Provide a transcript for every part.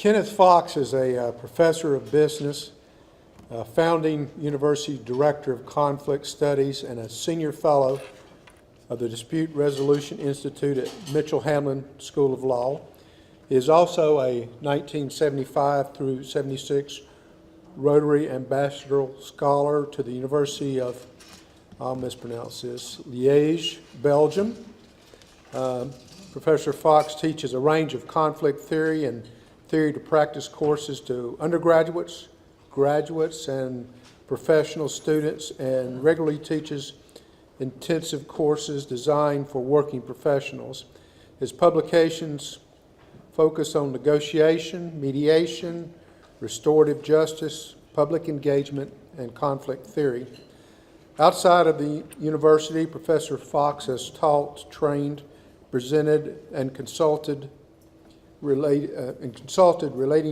Kenneth Fox is a professor of business, founding university director of conflict studies, and a senior fellow of the Dispute Resolution Institute at Hamline School of Law. He is also a 1975 through 76 Rotary Am-bassadorial Scholar to the University of, I'll mispronounce this, Liege, Belgium. Professor Fox teaches a range of conflict theory and theory to practice courses to undergraduates, graduates, and professional students, and regularly teaches intensive courses designed for working professionals. His publications focus on negotiation, mediation, restorative justice, public engagement, and conflict theory. Outside of the university, Professor Fox has taught, trained, presented, and consulted relating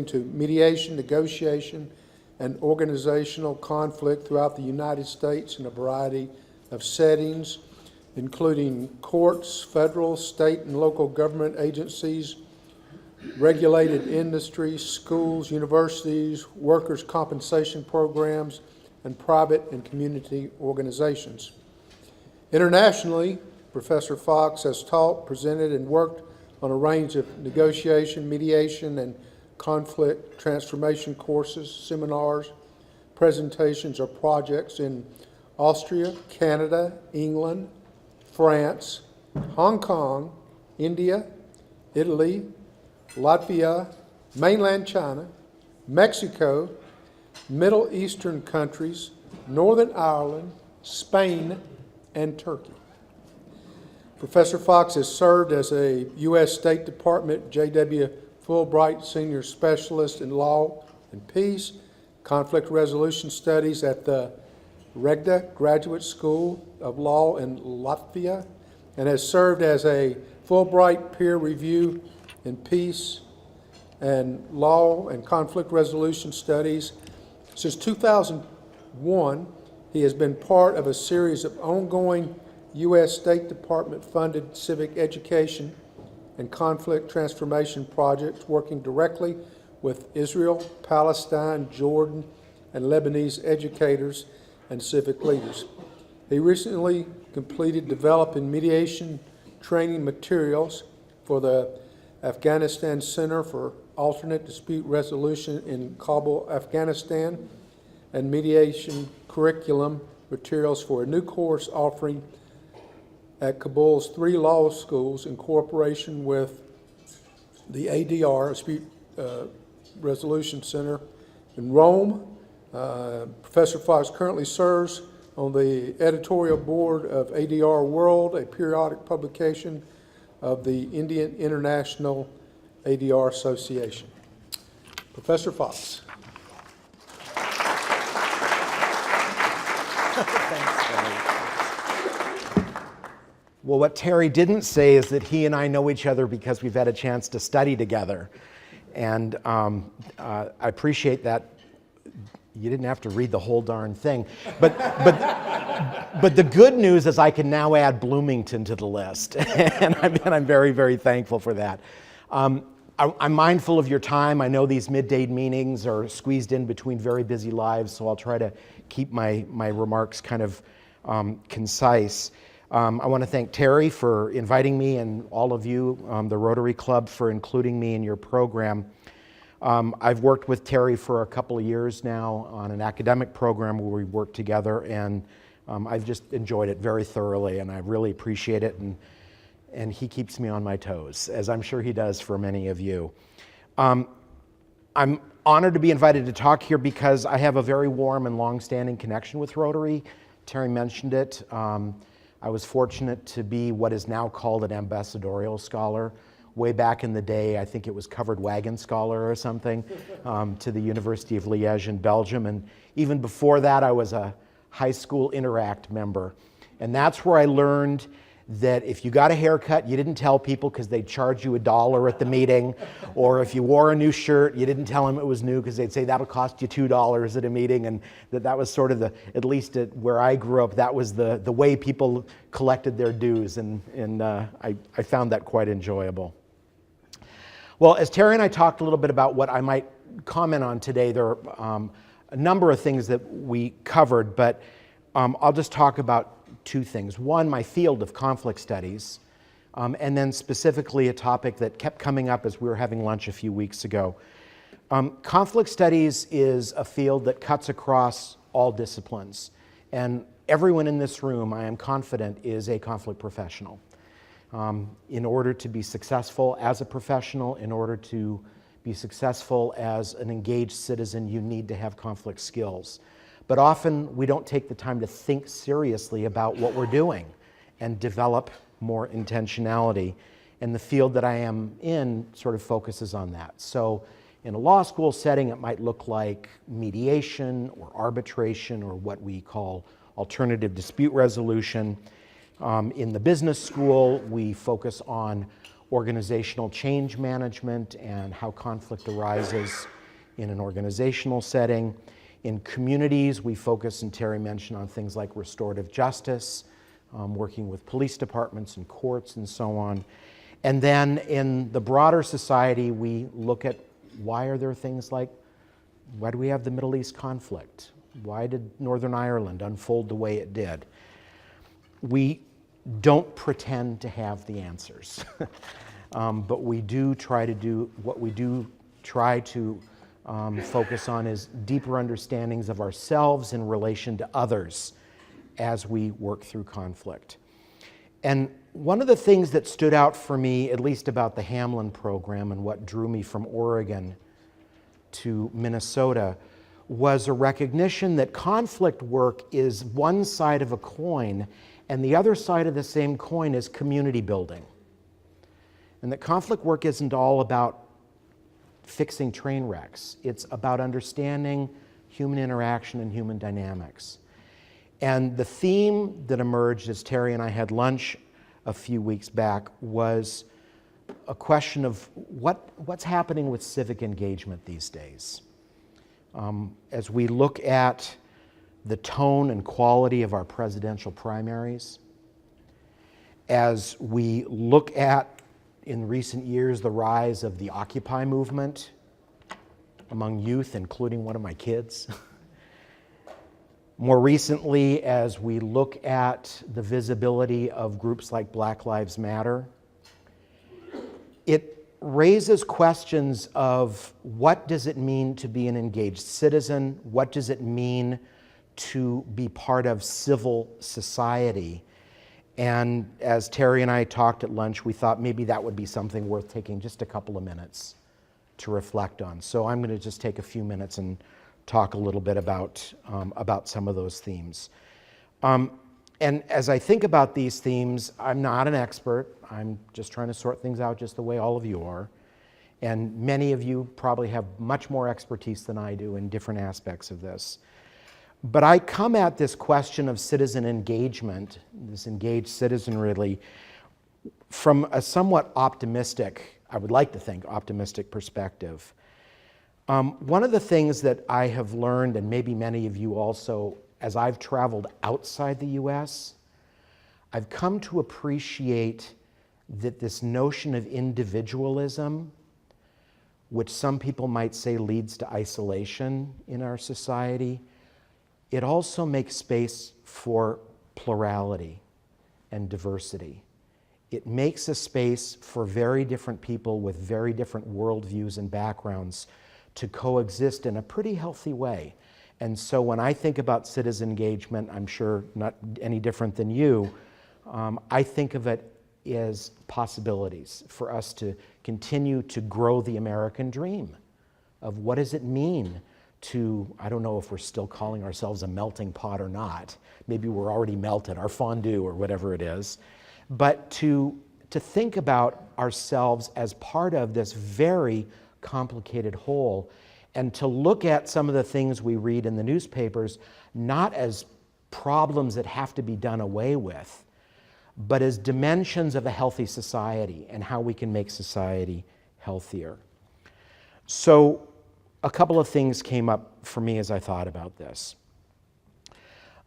to mediation, negotiation, and organizational conflict throughout the United States in a variety of settings, including courts, federal, state, and local government agencies, regulated industries, schools, universities, workers' compensation programs, and private and community organizations. Internationally, Professor Fox has taught, presented, and worked on a range of negotiation, mediation, and conflict transformation courses, seminars, presentations, or projects in Austria, Canada, England, France, Hong Kong, India, Italy, Latvia, mainland China, Mexico, Middle Eastern countries, Northern Ireland, Spain, and Turkey. Professor Fox has served as a U.S. State Department J.W. Fulbright Senior Specialist in Law and Peace, Conflict Resolution Studies at the Regda Graduate School of Law in Latvia, and has served as a Fulbright Peer Review in Peace and Law and Conflict Resolution Studies. Since 2001, he has been part of a series of ongoing U.S. State Department-funded civic education and conflict transformation projects working directly with Israel, Palestine, Jordan, and Lebanese educators and civic leaders. He recently completed developing mediation training materials for the Afghanistan Center for Alternate Dispute Resolution in Kabul, Afghanistan, and mediation curriculum materials for a new course offering at Kabul's 3 law schools in cooperation with the ADR, Dispute Resolution Center in Rome. Professor Fox currently serves on the editorial board of ADR World, a periodic publication of the Indian International ADR Association. Professor Fox. Thanks, Terry. Well, what Terry didn't say is that he and I know each other because we've had a chance to study together. And I appreciate that. You didn't have to read the whole darn thing. But the good news is I can now add Bloomington to the list. and I'm very, very thankful for that. I'm mindful of your time. I know these midday meetings are squeezed in between very busy lives, so I'll try to keep my remarks kind of concise. I want to thank Terry for inviting me, and all of you, the Rotary Club, for including me in your program. I've worked with Terry for a couple of years now on an academic program where we work together, and I've just enjoyed it very thoroughly, and I really appreciate it, and he keeps me on my toes, as I'm sure he does for many of you. I'm honored to be invited to talk here because I have a very warm and long-standing connection with Rotary. Terry mentioned it. I was fortunate to be what is now called an ambassadorial scholar. Way back in the day, I think it was covered wagon scholar or something, to the University of Liege in Belgium. And even before that, I was a high school Interact member. And that's where I learned that if you got a haircut, you didn't tell people because they'd charge you $1 at the meeting. Or if you wore a new shirt, you didn't tell them it was new because they'd say that'll cost you $2 at a meeting. And that was sort of at least where I grew up, that was the way people collected their dues. And I found that quite enjoyable. Well, as Terry and I talked a little bit about what I might comment on today, there are a number of things that we covered, but I'll just talk about two things. One, my field of conflict studies, and then specifically a topic that kept coming up as we were having lunch a few weeks ago. Conflict studies is a field that cuts across all disciplines, and everyone in this room, I am confident, is a conflict professional. In order to be successful as a professional, in order to be successful as an engaged citizen, you need to have conflict skills. But often we don't take the time to think seriously about what we're doing and develop more intentionality. And the field that I am in sort of focuses on that. So in a law school setting, it might look like mediation or arbitration or what we call alternative dispute resolution. In the business school, we focus on organizational change management and how conflict arises in an organizational setting. In communities, we focus, and Terry mentioned, on things like restorative justice, working with police departments and courts and so on. And then in the broader society, we look at why are there things like, why do we have the Middle East conflict? Why did Northern Ireland unfold the way it did? We don't pretend to have the answers, but we do try to do, what we do try to focus on is deeper understandings of ourselves in relation to others as we work through conflict. And one of the things that stood out for me, at least about the Hamline program and what drew me from Oregon to Minnesota, was a recognition that conflict work is one side of a coin, and the other side of the same coin is community building. And that conflict work isn't all about fixing train wrecks. It's about understanding human interaction and human dynamics. And the theme that emerged as Terry and I had lunch a few weeks back was a question of what's happening with civic engagement these days. As we look at the tone and quality of our presidential primaries, as we look at, in recent years, the rise of the Occupy movement among youth, including one of my kids. More recently, as we look at the visibility of groups like Black Lives Matter, it raises questions of what does it mean to be an engaged citizen? What does it mean to be part of civil society? And as Terry and I talked at lunch, we thought maybe that would be something worth taking just a couple of minutes to reflect on. So I'm going to just take a few minutes and talk a little bit about some of those themes. And as I think about these themes, I'm not an expert. I'm just trying to sort things out just the way all of you are. And many of you probably have much more expertise than I do in different aspects of this. But I come at this question of citizen engagement, this engaged citizen really, from a somewhat optimistic, I would like to think, optimistic perspective. One of the things that I have learned, and maybe many of you also, as I've traveled outside the US, I've come to appreciate that this notion of individualism, which some people might say leads to isolation in our society, it also makes space for plurality and diversity. It makes a space for very different people with very different worldviews and backgrounds to coexist in a pretty healthy way. And so when I think about citizen engagement, I'm sure not any different than you, I think of it as possibilities for us to continue to grow the American dream of what does it mean to, I don't know if we're still calling ourselves a melting pot or not. Maybe we're already melted, our fondue or whatever it is. But to think about ourselves as part of this very complicated whole, and to look at some of the things we read in the newspapers not as problems that have to be done away with, but as dimensions of a healthy society and how we can make society healthier. So a couple of things came up for me as I thought about this.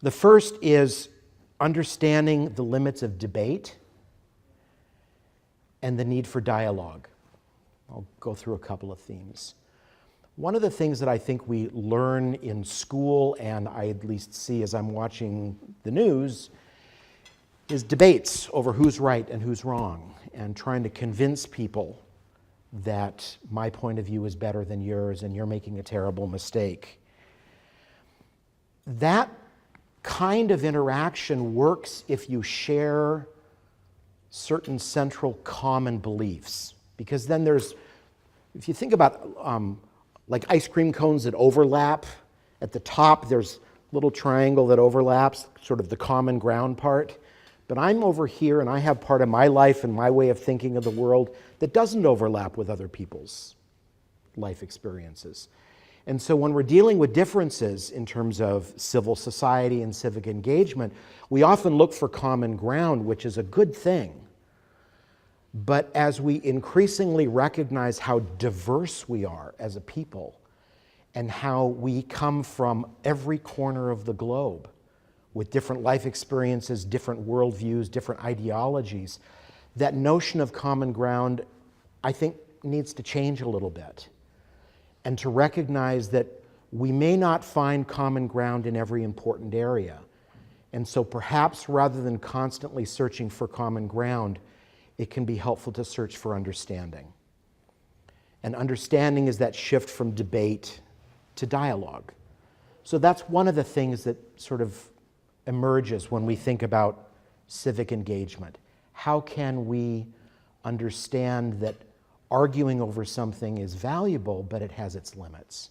The first is understanding the limits of debate and the need for dialogue. I'll go through a couple of themes. One of the things that I think we learn in school, and I at least see as I'm watching the news, is debates over who's right and who's wrong, and trying to convince people that my point of view is better than yours and you're making a terrible mistake. That kind of interaction works if you share certain central common beliefs, because then there's, if you think about like ice cream cones that overlap, at the top there's a little triangle that overlaps, sort of the common ground part. But I'm over here and I have part of my life and my way of thinking of the world that doesn't overlap with other people's life experiences. And so when we're dealing with differences in terms of civil society and civic engagement, we often look for common ground, which is a good thing. But as we increasingly recognize how diverse we are as a people and how we come from every corner of the globe with different life experiences, different worldviews, different ideologies, that notion of common ground, I think, needs to change a little bit. And to recognize that we may not find common ground in every important area. And so perhaps rather than constantly searching for common ground, it can be helpful to search for understanding. And understanding is that shift from debate to dialogue. So that's one of the things that sort of emerges when we think about civic engagement. How can we understand that arguing over something is valuable, but it has its limits?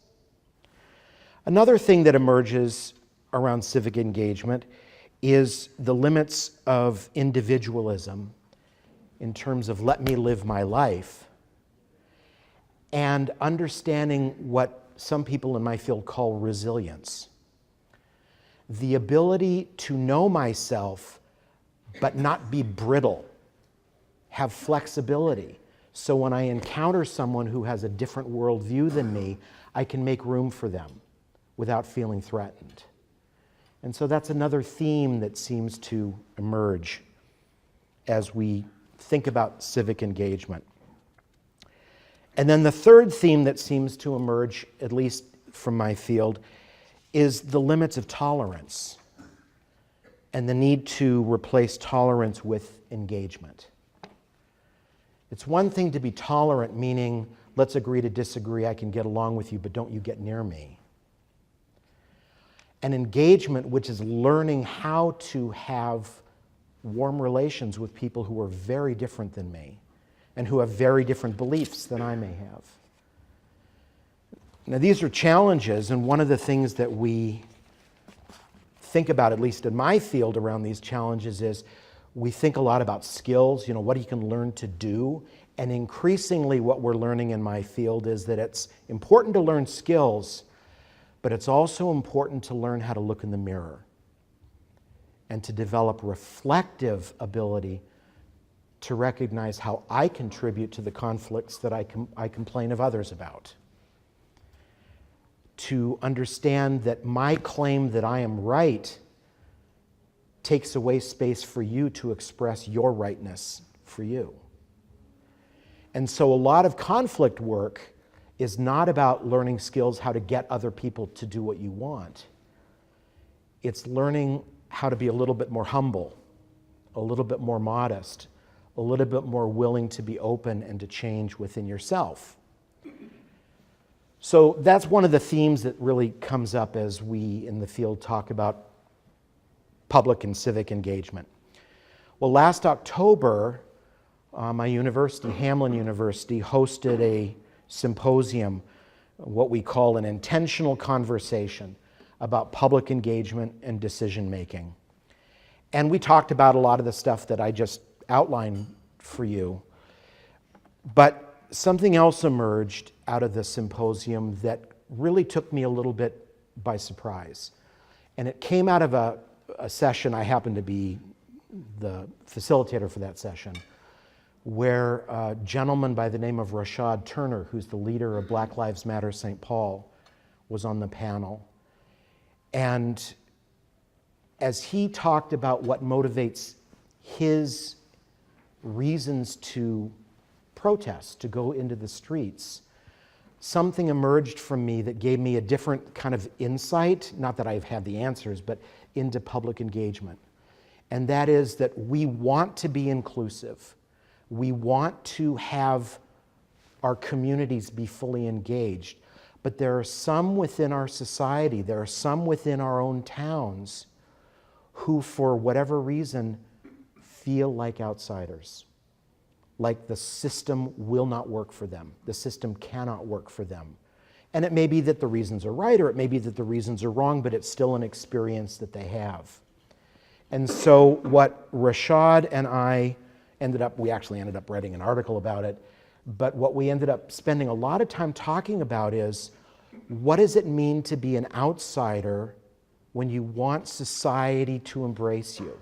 Another thing that emerges around civic engagement is the limits of individualism in terms of let me live my life, and understanding what some people in my field call resilience. The ability to know myself but not be brittle, have flexibility. So when I encounter someone who has a different worldview than me, I can make room for them without feeling threatened. And so that's another theme that seems to emerge as we think about civic engagement. And then the third theme that seems to emerge, at least from my field, is the limits of tolerance and the need to replace tolerance with engagement. It's one thing to be tolerant, meaning let's agree to disagree, I can get along with you, but don't you get near me. And engagement, which is learning how to have warm relations with people who are very different than me and who have very different beliefs than I may have. Now, these are challenges, and one of the things that we think about, at least in my field around these challenges, is we think a lot about skills, what you can learn to do. And increasingly what we're learning in my field is that it's important to learn skills, but it's also important to learn how to look in the mirror and to develop reflective ability to recognize how I contribute to the conflicts that I complain of others about. To understand that my claim that I am right takes away space for you to express your rightness for you. And so a lot of conflict work is not about learning skills how to get other people to do what you want. It's learning how to be a little bit more humble, a little bit more modest, a little bit more willing to be open and to change within yourself. So that's one of the themes that really comes up as we in the field talk about public and civic engagement. Well, last October, my university, Hamline University, hosted a symposium, what we call an intentional conversation about public engagement and decision making. And we talked about a lot of the stuff that I just outlined for you. But something else emerged out of the symposium that really took me a little bit by surprise. And it came out of a session, I happened to be the facilitator for that session, where a gentleman by the name of Rashad Turner, who's the leader of Black Lives Matter St. Paul, was on the panel. And as he talked about what motivates his reasons to protest, to go into the streets, something emerged from me that gave me a different kind of insight, not that I've had the answers, but into public engagement. And that is that we want to be inclusive. We want to have our communities be fully engaged. But there are some within our society, there are some within our own towns who, for whatever reason, feel like outsiders, like the system will not work for them. The system cannot work for them. And it may be that the reasons are right, or it may be that the reasons are wrong, but it's still an experience that they have. And so what Rashad and I we actually ended up writing an article about it, but what we ended up spending a lot of time talking about is, what does it mean to be an outsider when you want society to embrace you?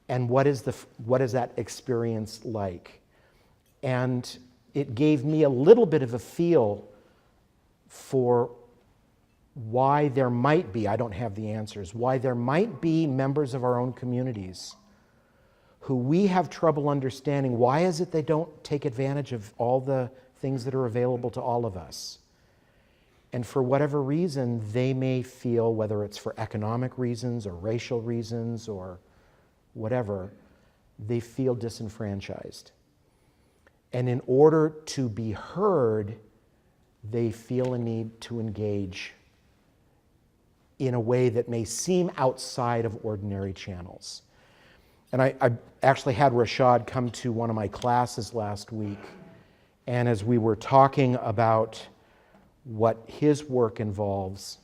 And what is that experience like? And it gave me a little bit of a feel for why there might be, I don't have the answers, why there might be members of our own communities who we have trouble understanding. Why is it they don't take advantage of all the things that are available to all of us? And for whatever reason, they may feel, whether it's for economic reasons or racial reasons or whatever, they feel disenfranchised. And in order to be heard, they feel a need to engage in a way that may seem outside of ordinary channels. And I actually had Rashad come to one of my classes last week, and as we were talking about what his work involves,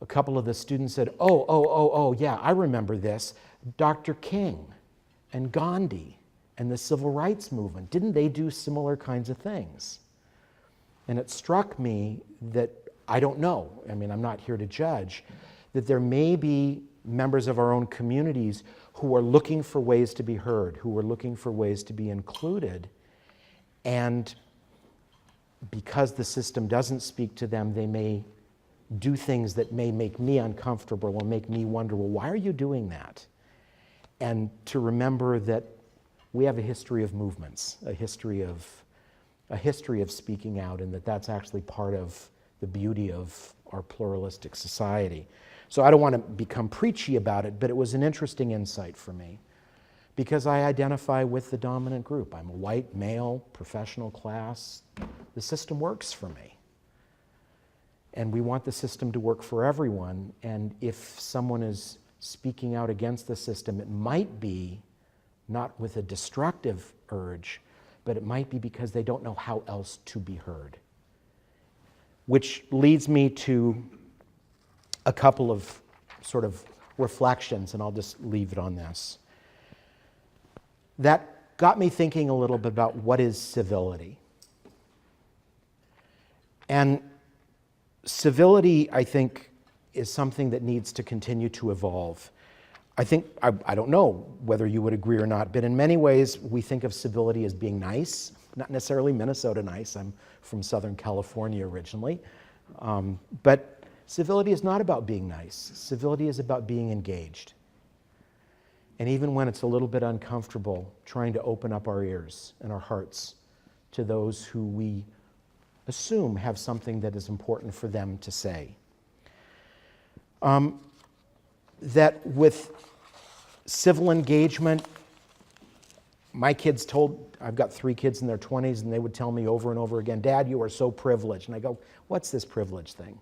a couple of the students said, oh, yeah, I remember this. Dr. King and Gandhi and the civil rights movement, didn't they do similar kinds of things? And it struck me that, I don't know, I mean, I'm not here to judge, that there may be members of our own communities who are looking for ways to be heard, who are looking for ways to be included, and because the system doesn't speak to them, they may do things that may make me uncomfortable or make me wonder, well, why are you doing that? And to remember that we have a history of movements, a history of speaking out, and that's actually part of the beauty of our pluralistic society. So I don't want to become preachy about it, but it was an interesting insight for me because I identify with the dominant group. I'm a white, male, professional class. The system works for me. And we want the system to work for everyone. And if someone is speaking out against the system, it might be not with a destructive urge, but it might be because they don't know how else to be heard. Which leads me to a couple of sort of reflections, and I'll just leave it on this. That got me thinking a little bit about what is civility. And civility, I think, is something that needs to continue to evolve. I think, I don't know whether you would agree or not, but in many ways we think of civility as being nice, not necessarily Minnesota nice. I'm from Southern California originally. But civility is not about being nice. Civility is about being engaged. And even when it's a little bit uncomfortable, trying to open up our ears and our hearts to those who we assume have something that is important for them to say. That with civil engagement, I've got 3 kids in their 20s, and they would tell me over and over again, Dad, you are so privileged. And I go, what's this privilege thing?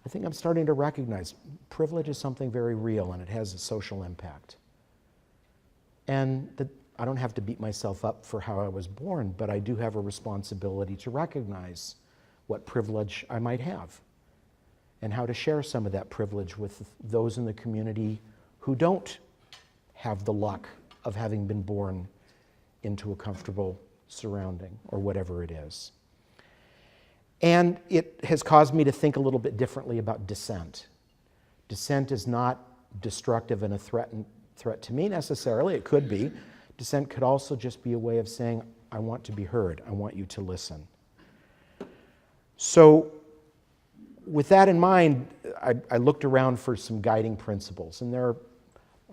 I think I'm starting to recognize privilege is something very real, and it has a social impact. And that I don't have to beat myself up for how I was born, but I do have a responsibility to recognize what privilege I might have and how to share some of that privilege with those in the community who don't have the luck of having been born into a comfortable surrounding or whatever it is. And it has caused me to think a little bit differently about dissent. Dissent is not destructive and a threat to me necessarily. It could be. Dissent could also just be a way of saying, I want to be heard. I want you to listen. So with that in mind, I looked around for some guiding principles, and there are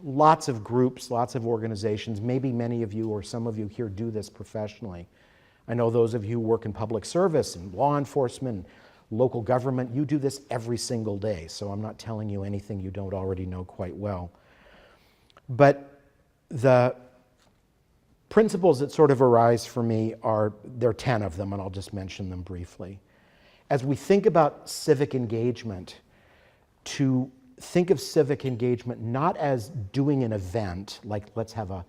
lots of groups, lots of organizations, maybe many of you or some of you here do this professionally. I know those of you who work in public service and law enforcement, local government, you do this every single day, so I'm not telling you anything you don't already know quite well. But the principles that sort of arise for me there are 10 of them, and I'll just mention them briefly. As we think about civic engagement, to think of civic engagement not as doing an event, like let's have a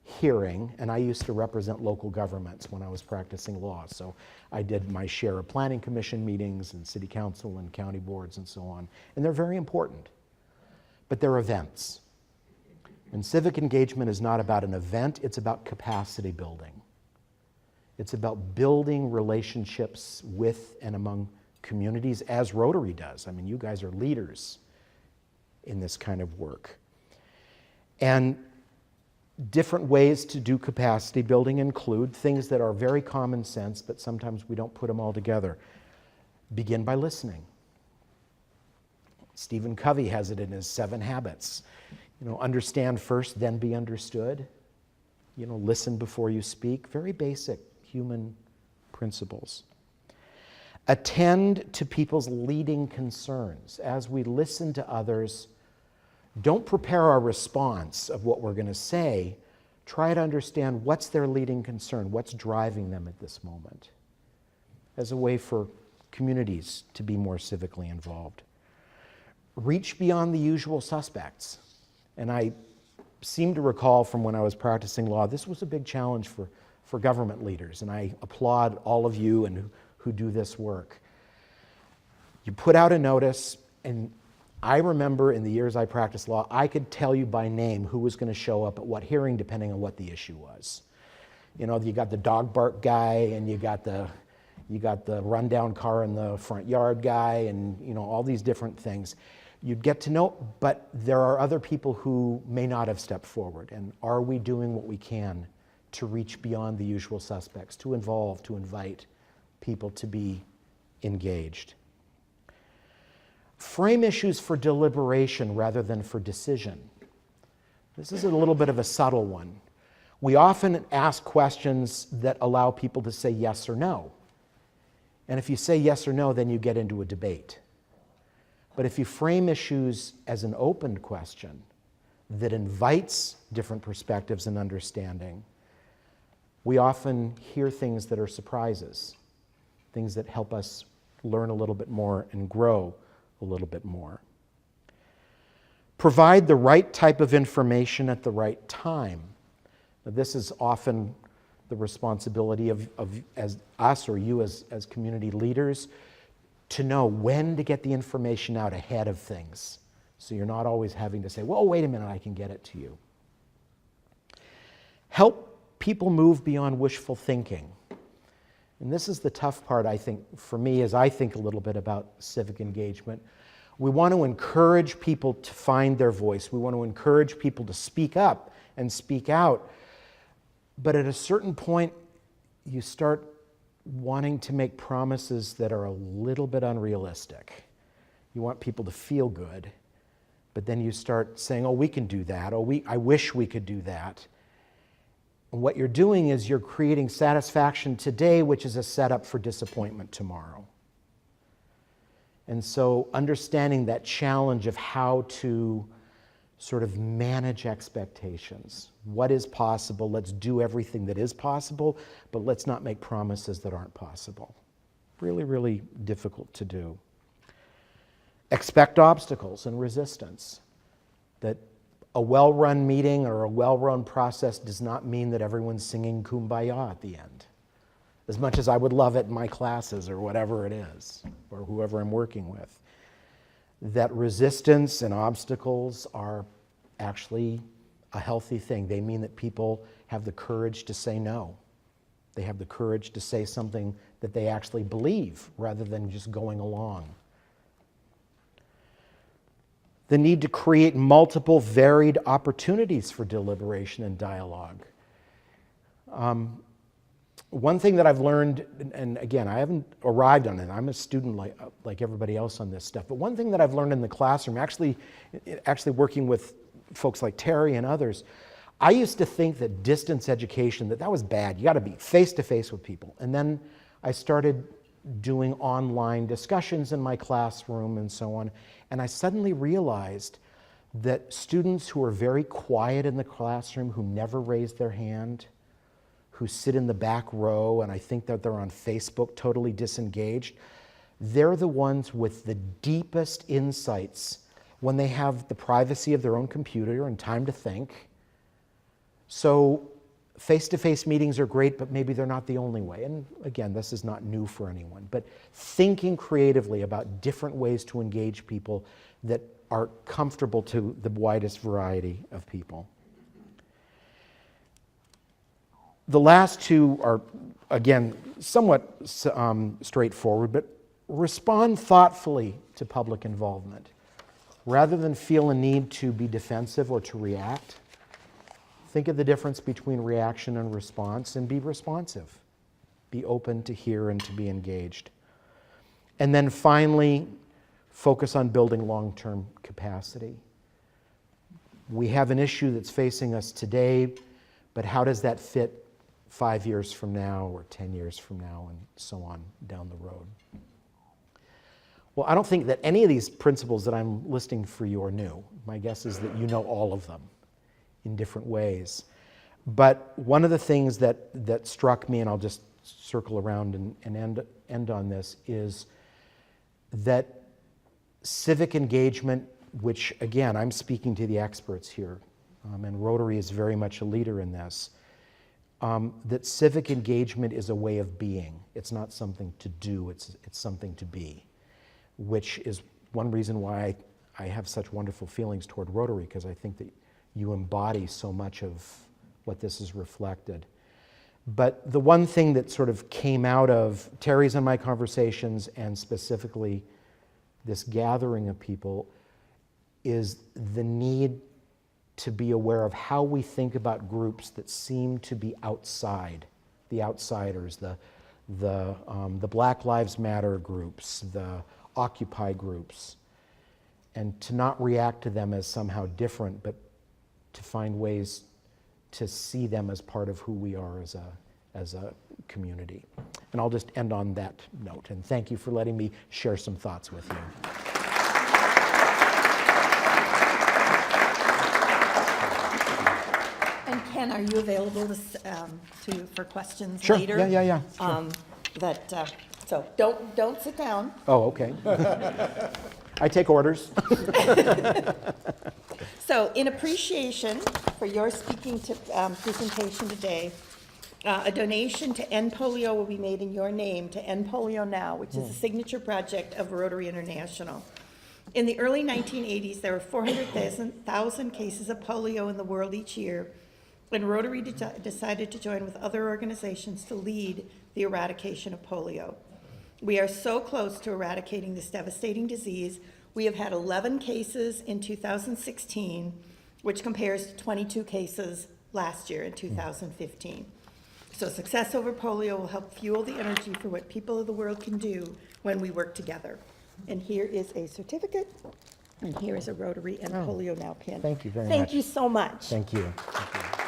hearing, and I used to represent local governments when I was practicing law, so I did my share of planning commission meetings and city council and county boards and so on, and they're very important, but they're events. And civic engagement is not about an event, it's about capacity building. It's about building relationships with and among communities, as Rotary does. I mean, you guys are leaders in this kind of work. And different ways to do capacity building include things that are very common sense, but sometimes we don't put them all together. Begin by listening. Stephen Covey has it in his 7 Habits. Understand first, then be understood. Listen before you speak. Very basic human principles. Attend to people's leading concerns. As we listen to others, don't prepare our response of what we're going to say. Try to understand what's their leading concern, what's driving them at this moment, as a way for communities to be more civically involved. Reach beyond the usual suspects. And I seem to recall from when I was practicing law, this was a big challenge for government leaders, and I applaud all of you and who do this work. You put out a notice, and I remember in the years I practiced law, I could tell you by name who was going to show up at what hearing depending on what the issue was. You got the dog bark guy, and you got the rundown car in the front yard guy, and all these different things. You'd get to know, but there are other people who may not have stepped forward. And are we doing what we can to reach beyond the usual suspects, to involve, to invite people to be engaged? Frame issues for deliberation rather than for decision. This is a little bit of a subtle one. We often ask questions that allow people to say yes or no. And if you say yes or no, then you get into a debate. But if you frame issues as an open question that invites different perspectives and understanding, we often hear things that are surprises, things that help us learn a little bit more and grow a little bit more. Provide the right type of information at the right time. Now, this is often the responsibility of as us or you as community leaders, to know when to get the information out ahead of things. So you're not always having to say, well, wait a minute, I can get it to you. Help people move beyond wishful thinking. And this is the tough part, I think, for me, as I think a little bit about civic engagement. We want to encourage people to find their voice. We want to encourage people to speak up and speak out. But at a certain point, you start wanting to make promises that are a little bit unrealistic. You want people to feel good, but then you start saying, oh, we can do that. Oh, I wish we could do that. And what you're doing is you're creating satisfaction today, which is a setup for disappointment tomorrow. And so understanding that challenge of how to sort of manage expectations. What is possible? Let's do everything that is possible, but let's not make promises that aren't possible. Really, really difficult to do. Expect obstacles and resistance. That a well-run meeting or a well-run process does not mean that everyone's singing Kumbaya at the end. As much as I would love it in my classes or whatever it is, or whoever I'm working with. That resistance and obstacles are actually a healthy thing. They mean that people have the courage to say no. They have the courage to say something that they actually believe rather than just going along. The need to create multiple varied opportunities for deliberation and dialogue. One thing that I've learned, and again, I haven't arrived on it, I'm a student like everybody else on this stuff, but one thing that I've learned in the classroom, actually working with folks like Terry and others, I used to think that distance education, that was bad. You got to be face-to-face with people. And then I started doing online discussions in my classroom and so on, and I suddenly realized that students who are very quiet in the classroom, who never raise their hand, who sit in the back row, and I think that they're on Facebook totally disengaged, they're the ones with the deepest insights when they have the privacy of their own computer and time to think. So face-to-face meetings are great, but maybe they're not the only way. And again, this is not new for anyone, but thinking creatively about different ways to engage people that are comfortable to the widest variety of people. The last two are, again, somewhat straightforward, but respond thoughtfully to public involvement. Rather than feel a need to be defensive or to react, think of the difference between reaction and response and be responsive. Be open to hear and to be engaged. And then finally, focus on building long-term capacity. We have an issue that's facing us today, but how does that fit 5 years from now or 10 years from now and so on down the road? Well, I don't think that any of these principles that I'm listing for you are new. My guess is that you know all of them in different ways. But one of the things that struck me, and I'll just circle around and end on this, is that civic engagement, which again, I'm speaking to the experts here, and Rotary is very much a leader in this, that civic engagement is a way of being. It's not something to do, it's something to be, which is one reason why I have such wonderful feelings toward Rotary, because I think that you embody so much of what this is reflected. But the one thing that sort of came out of Terry's and my conversations, and specifically this gathering of people, is the need to be aware of how we think about groups that seem to be outside, the outsiders, the Black Lives Matter groups, the Occupy groups, and to not react to them as somehow different, but to find ways to see them as part of who we are as a community. And I'll just end on that note. And thank you for letting me share some thoughts with you. And Ken, are you available for questions Sure. later? Yeah. Sure. So don't sit down. Oh, okay. I take orders. So in appreciation for your speaking presentation today, a donation to End Polio will be made in your name to End Polio Now, which is a signature project of Rotary International. In the early 1980s, there were 400,000 cases of polio in the world each year, and Rotary decided to join with other organizations to lead the eradication of polio. We are so close to eradicating this devastating disease. We have had 11 cases in 2016, which compares to 22 cases last year in 2015. So success over polio will help fuel the energy for what people of the world can do when we work together. And here is a certificate, and here is a Rotary and Polio Now pin. Thank you very much. Thank you so much. Thank you. Thank you.